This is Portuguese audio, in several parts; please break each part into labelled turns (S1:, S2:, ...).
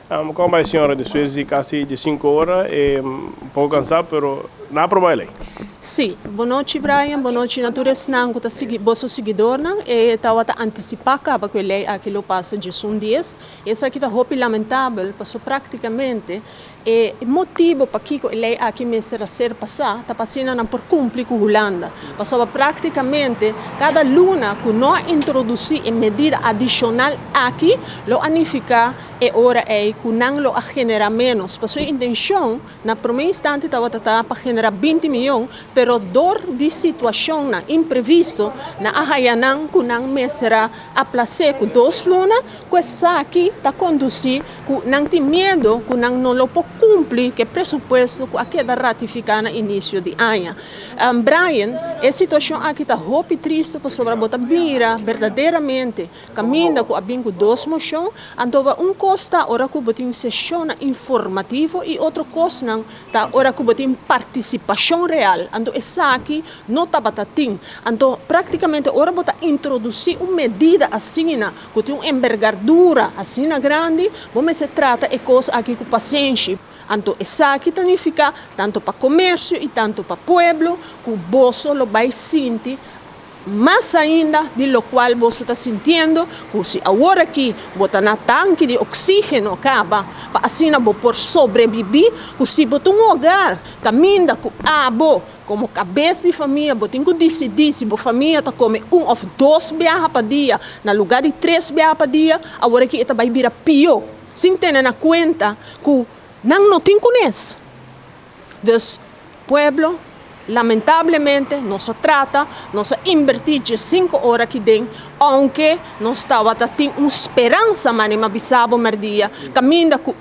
S1: Como a senhora disse, quase de 5 horas, é um pouco cansado, mas não aprova lei.
S2: Sim, boa noite Brian, boa noite natureza não que tá vosso seguidor não e tá antecipar acaba que lei aquilo passa de dias. Essa aqui tá roupa lamentável, passou praticamente e motivo para que lei aqui me será ser passar, tá passando por cumprir com a Holanda. Passou praticamente cada luna que nós introduzir em medida adicional aqui, lo anificar e ora é que não lo genera menos. Passou a intenção na primeiro instante estava para generar 20 milhões, pero dor de situação na imprevisto na arraianan que não me será a placer com 2 lunas, que essa aqui está conduzir que não tem medo, que não lo pode cumprir que pressuposto que aqui da ratificar no início de ano. Brian, a situação aqui está roupa triste para sobrebotar vira verdadeiramente caminha com a bingo 2 moção, então costa ora que botem sessão informativo e outro costa não tá ora que botem participação real. Então essa aqui não está batatim. Então praticamente ora botar introduzir uma medida assim que tem uma envergadura assim grande, vamos se trata de coisa aqui com paciência. Então essa aqui significa tanto para comércio e tanto para pueblo que o bolso lo vai sentir mais ainda de lo qual você está sentindo, que se agora aqui botar na tanque de oxígeno acaba, para assim por sobreviver, que se botar um lugar, caminha com abo, como cabeça de família, botem que decidir se a família está comendo 1 ou 2 viagens para dia, no lugar de 3 viagens para dia, agora aqui vai virar pior, sem ter na conta que não tem conhece. Então, pueblo, lamentavelmente, nos trata, nos invertir 5 horas aqui dentro, aunque nós estava tendo uma esperança, mas não avisava mais dia. Caminha com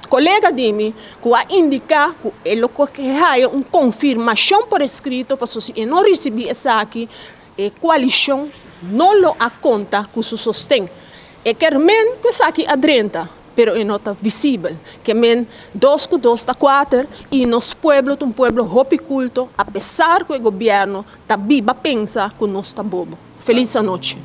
S2: colega de mim, que vai indicar que ele quer uma confirmação por escrito, para se não receber essa aqui, a coalição não lo conta que se sustém. E quer men que essa aqui adrenta. Pero não está visível, que men 2 com 2 está 4 e nos pueblos um pueblo culto, apesar que o governo está viva pensa que nós está bobo. Feliz noite.